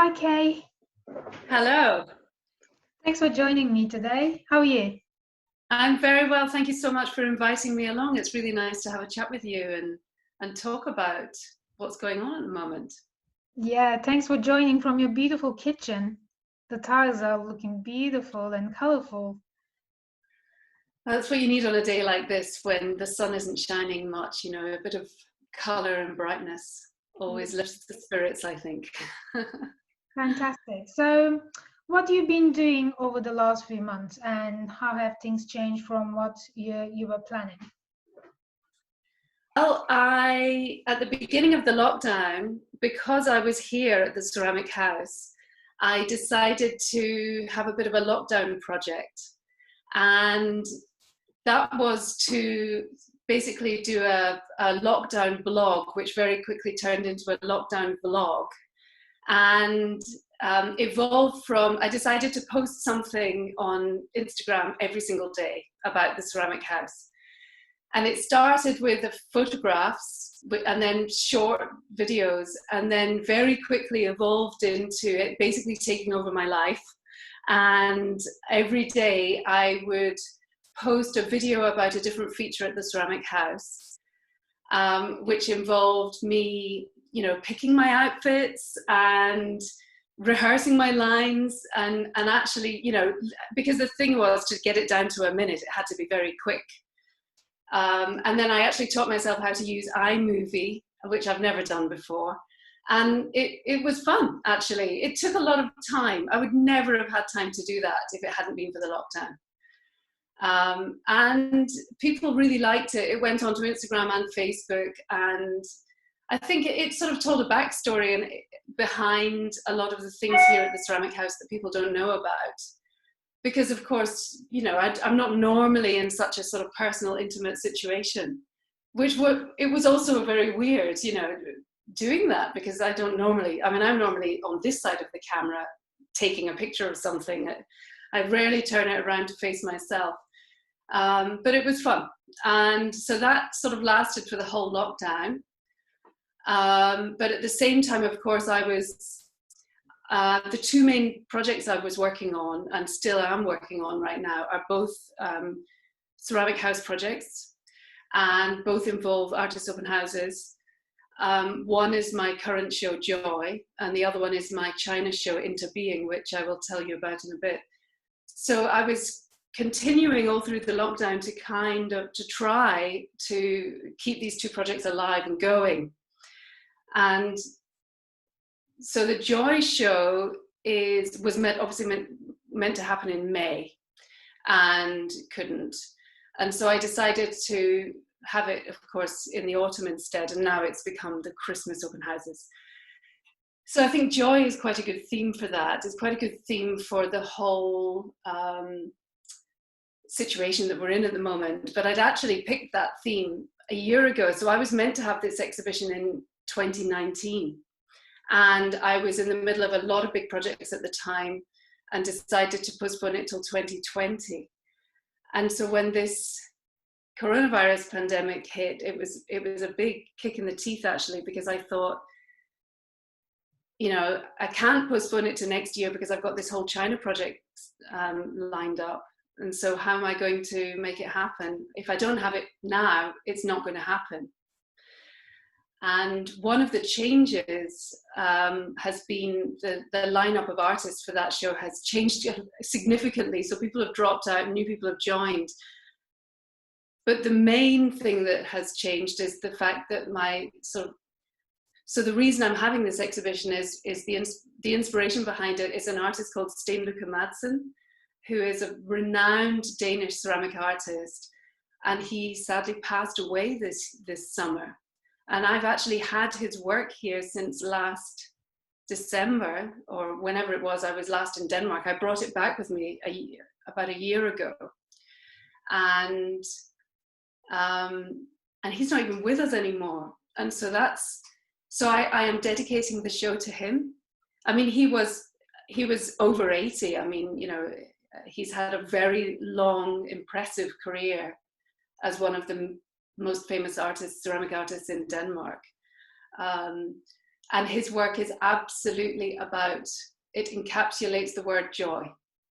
Hi, Kay. Hello. Thanks for joining me today. How are you? I'm very well. Thank you so much for inviting me along. It's really nice to have a chat with you and talk about what's going on at the moment. Yeah, thanks for joining from your beautiful kitchen. The tiles are looking beautiful and colorful. That's what you need on a day like this when the sun isn't shining much, a bit of color and brightness Yeah, always lifts the spirits, I think. fantastic. So, what have you been doing over the last few months, and how have things changed from what you were planning? Well, at the beginning of the lockdown, because I was here at the Ceramic House, I decided to have a bit of a lockdown project. And that was to basically do a lockdown blog, which very quickly turned into a lockdown vlog. And evolved from, I decided to post something on Instagram every single day about the Ceramic House. And it started with the photographs and then short videos, and then very quickly evolved into it basically taking over my life. And every day I would post a video about a different feature at the Ceramic House, which involved me, picking my outfits and rehearsing my lines and actually, because the thing was to get it down to a minute, it had to be very quick. And then I actually taught myself how to use iMovie, which I've never done before. And it was fun, actually. It took a lot of time. I would never have had time to do that if it hadn't been for the lockdown. And people really liked it. It went onto Instagram and Facebook. And I think it sort of told a backstory behind a lot of the things here at the Ceramic House that people don't know about. Because of course, I'm not normally in such a sort of personal, intimate situation, it was also very weird, doing that, because I don't normally, I'm normally on this side of the camera taking a picture of something. I rarely turn it around to face myself. But it was fun. And so that sort of lasted for the whole lockdown. But at the same time, of course, the two main projects I was working on and still am working on right now are both Ceramic House projects, and both involve artist open houses. One is my current show, Joy, and the other one is my China show, Into Being, which I will tell you about in a bit. So I was continuing all through the lockdown to try to keep these two projects alive and going. And so the Joy show was obviously meant to happen in May and couldn't. And so I decided to have it, of course, in the autumn instead, and now it's become the Christmas open houses. So I think Joy is quite a good theme for that. It's quite a good theme for the whole situation that we're in at the moment. But I'd actually picked that theme a year ago. So I was meant to have this exhibition in 2019. And I was in the middle of a lot of big projects at the time and decided to postpone it till 2020. And so when this coronavirus pandemic hit, it was a big kick in the teeth, actually, because I thought, I can't postpone it to next year because I've got this whole China project lined up. And so how am I going to make it happen? If I don't have it now, it's not going to happen. And one of the changes has been the lineup of artists for that show has changed significantly. So people have dropped out, new people have joined. But the main thing that has changed is the fact that so the reason I'm having this exhibition is the inspiration behind it is an artist called Sten Luca Madsen, who is a renowned Danish ceramic artist. And he sadly passed away this summer. And I've actually had his work here since last December, or whenever it was I was last in Denmark. I brought it back with me about a year ago. And he's not even with us anymore. And so I am dedicating the show to him. I mean, he was over 80. I mean, he's had a very long, impressive career as one of the most famous artists, ceramic artists in Denmark. And his work is absolutely about, it encapsulates the word joy.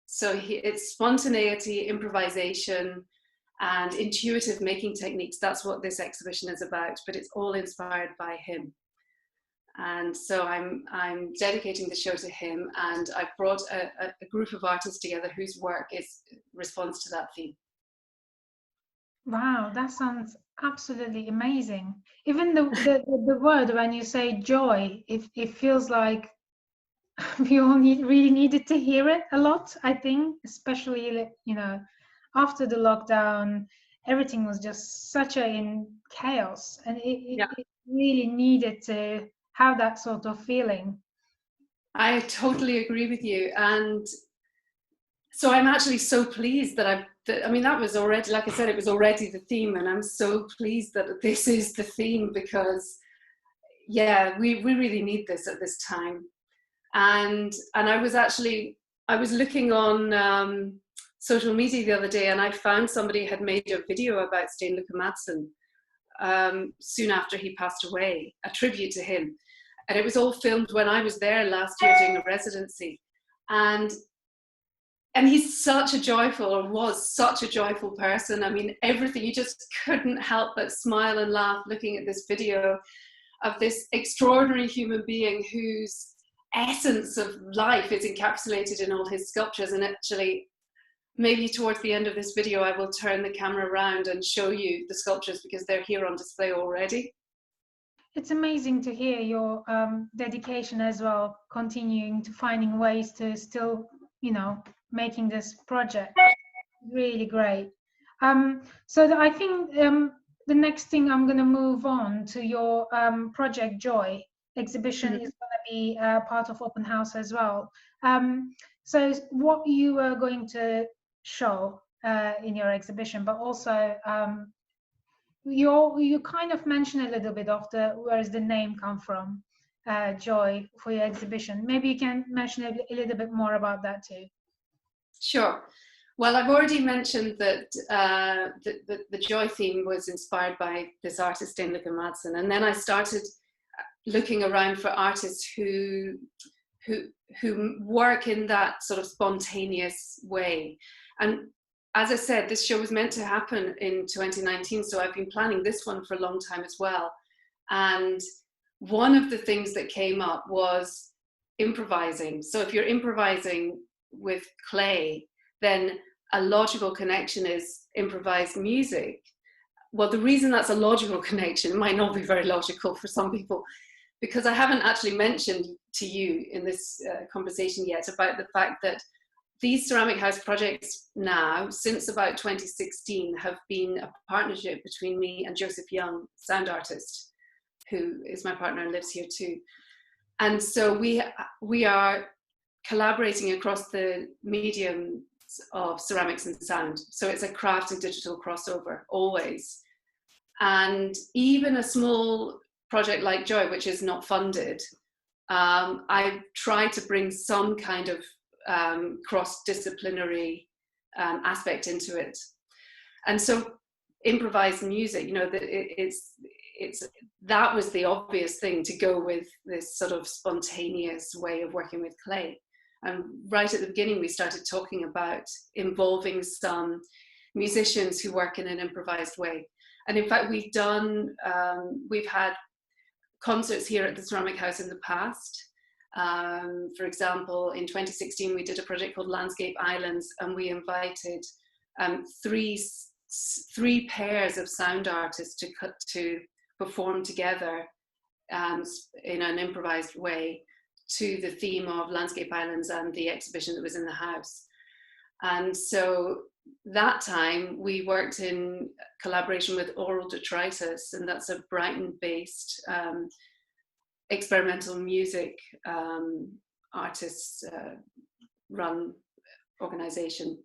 So it's spontaneity, improvisation, and intuitive making techniques. That's what this exhibition is about, but it's all inspired by him. And so I'm dedicating the show to him, and I've brought a group of artists together whose work responds to that theme. Wow, that sounds absolutely amazing. Even the word, when you say joy, it feels like we all really needed to hear it a lot, I think, especially, after the lockdown, everything was just such in chaos, and it really needed to have that sort of feeling. I totally agree with you. And so I'm actually so pleased that that was already, like I said, it was already the theme, and I'm so pleased that this is the theme, because yeah, we really need this at this time. And I was looking on social media the other day, and I found somebody had made a video about Stein Luca Madsen soon after he passed away, a tribute to him. And it was all filmed when I was there last year doing a residency. And he's such a joyful, or was such a joyful person. I mean, everything, you just couldn't help but smile and laugh looking at this video of this extraordinary human being whose essence of life is encapsulated in all his sculptures. And actually, maybe towards the end of this video, I will turn the camera around and show you the sculptures, because they're here on display already. It's amazing to hear your dedication as well, continuing to finding ways to still, making this project. Really great. I think the next thing, I'm going to move on to your Project Joy exhibition. Is going to be part of Open House as well. So what you are going to show in your exhibition, but also you kind of mentioned a little bit of where does the name come from, Joy, for your exhibition. Maybe you can mention a little bit more about that too. Sure. Well, I've already mentioned that the joy theme was inspired by this artist, Stein Luca Madsen, and then I started looking around for artists who work in that sort of spontaneous way. And as I said, this show was meant to happen in 2019, so I've been planning this one for a long time as well. And one of the things that came up was improvising. So if you're improvising with clay, then a logical connection is improvised music. Well, the reason that's a logical connection, it might not be very logical for some people, because I haven't actually mentioned to you in this conversation yet about the fact that these ceramic house projects now, since about 2016, have been a partnership between me and Joseph Young, sound artist, who is my partner and lives here too. And so we are collaborating across the mediums of ceramics and sound. So it's a craft and digital crossover, always. And even a small project like Joy, which is not funded, I try to bring some kind of cross-disciplinary aspect into it. And so improvised music, that was the obvious thing to go with, this sort of spontaneous way of working with clay. And right at the beginning, we started talking about involving some musicians who work in an improvised way. And in fact, we've had concerts here at the Ceramic House in the past. For example, in 2016, we did a project called Landscape Islands, and we invited three pairs of sound artists to perform together in an improvised way to the theme of Landscape Islands and the exhibition that was in the house. And so that time we worked in collaboration with Oral Detritus, and that's a Brighton-based experimental music artists run organization.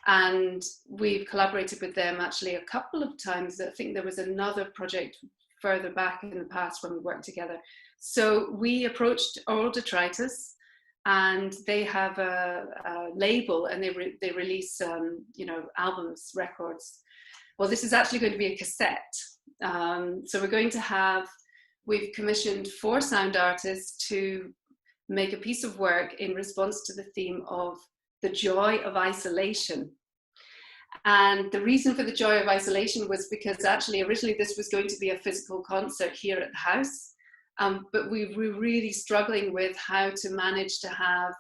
And we've collaborated with them actually a couple of times. I think there was another project further back in the past when we worked together. So we approached Oral Detritus, and they have a label, and they release albums, records. Well, this is actually going to be a cassette. So we're going to have we've commissioned 4 sound artists to make a piece of work in response to the theme of the joy of isolation. And the reason for the joy of isolation was because actually originally this was going to be a physical concert here at the house, but we were really struggling with how to manage to have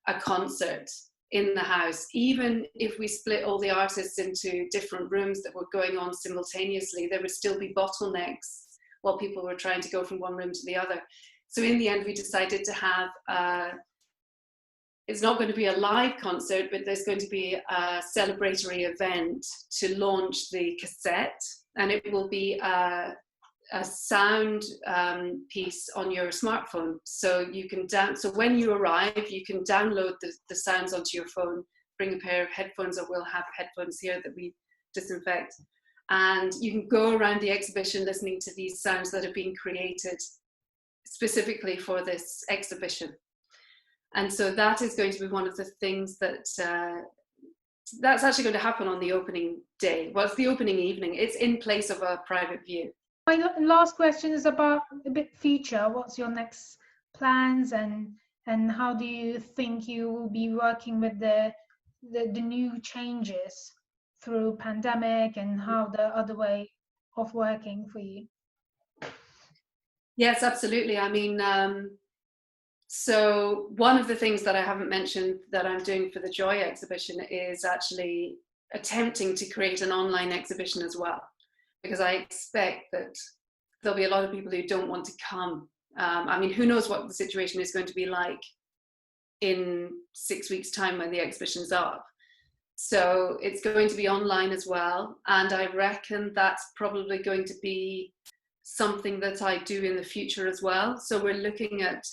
a concert in the house. Even if we split all the artists into different rooms that were going on simultaneously, there would still be bottlenecks while people were trying to go from one room to the other. So in the end, we decided to have, it's not going to be a live concert, but there's going to be a celebratory event to launch the cassette, and it will be a sound piece on your smartphone. So you can so when you arrive, you can download the sounds onto your phone, bring a pair of headphones, or we'll have headphones here that we disinfect. And you can go around the exhibition listening to these sounds that have been created specifically for this exhibition. And so that is going to be one of the things that's actually going to happen on the opening day. Well, it's the opening evening. It's in place of a private view. My last question is about a bit future. What's your next plans, and how do you think you will be working with the new changes through pandemic, and how the other way of working for you? Yes, absolutely. I mean, so one of the things that I haven't mentioned that I'm doing for the Joy exhibition is actually attempting to create an online exhibition as well, because I expect that there'll be a lot of people who don't want to come. I mean, who knows what the situation is going to be like in 6 weeks' time when the exhibition's up. So it's going to be online as well. And I reckon that's probably going to be something that I do in the future as well. So we're looking at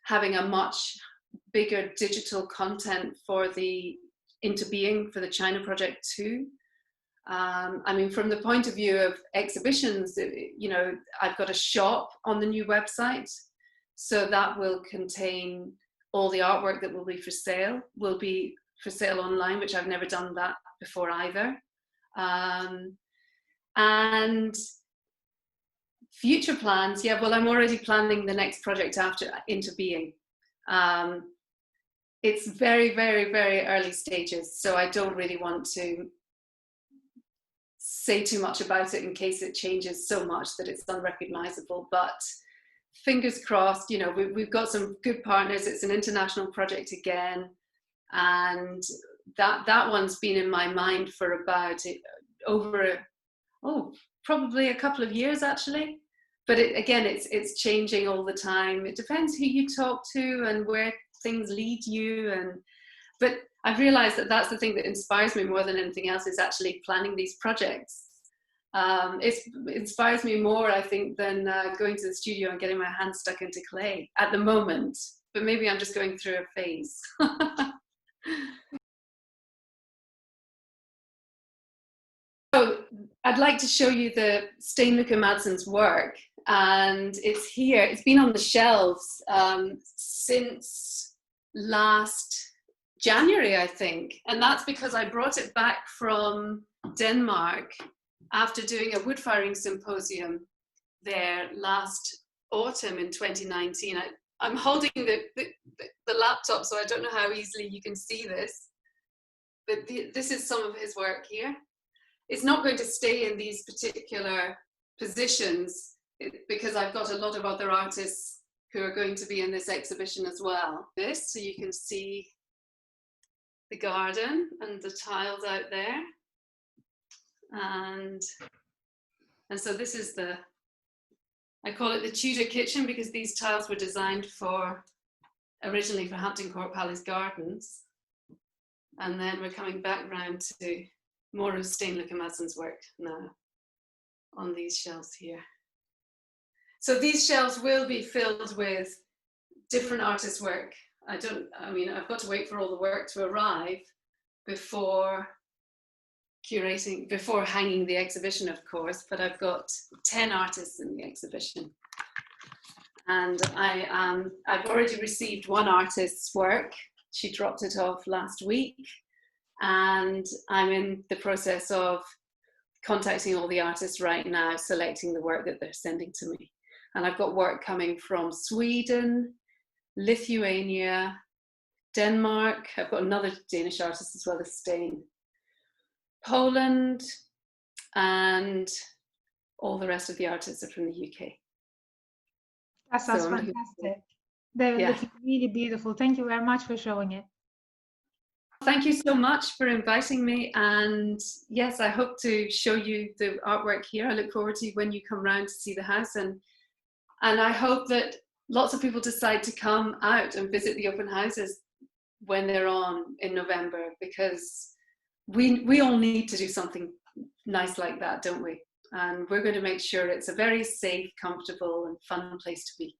having a much bigger digital content for the Into Being, for the China project too. I mean, from the point of view of exhibitions, you know, I've got a shop on the new website. So that will contain all the artwork that will be for sale online, which I've never done that before either. And future plans, yeah, well, I'm already planning the next project after Into Being. It's very, very, very early stages, so I don't really want to say too much about it in case it changes so much that it's unrecognizable. But fingers crossed, you know, we've got some good partners. It's an international project again, and that one's been in my mind for about probably a couple of years actually. But it's changing all the time. It depends who you talk to and where things lead you. But I've realized that that's the thing that inspires me more than anything else, is actually planning these projects. It inspires me more, I think, than going to the studio and getting my hands stuck into clay at the moment. But maybe I'm just going through a phase. So I'd like to show you the Steinluca Madsen's work. And it's here. It's been on the shelves since last January, I think. And that's because I brought it back from Denmark after doing a wood firing symposium there last autumn in 2019. I'm holding the laptop, so I don't know how easily you can see this. But this is some of his work here. It's not going to stay in these particular positions, because I've got a lot of other artists who are going to be in this exhibition as well. So you can see the garden and the tiles out there. And so this is I call it the Tudor kitchen, because these tiles were designed originally for Hampton Court Palace Gardens. And then we're coming back round to more of Steinluca Madsen's work now on these shelves here. So these shelves will be filled with different artists' work. I've got to wait for all the work to arrive before hanging the exhibition, of course, but I've got 10 artists in the exhibition. And I've already received one artist's work. She dropped it off last week. And I'm in the process of contacting all the artists right now, selecting the work that they're sending to me. And I've got work coming from Sweden, Lithuania, Denmark. I've got another Danish artist as well as Spain, Poland, and all the rest of the artists are from the UK. That sounds fantastic. They're looking really beautiful. Thank you very much for showing it. Thank you so much for inviting me, and yes, I hope to show you the artwork here. I look forward to when you come round to see the house, and I hope that lots of people decide to come out and visit the open houses when they're on in November, because we all need to do something nice like that, don't we? And we're going to make sure it's a very safe, comfortable and fun place to be.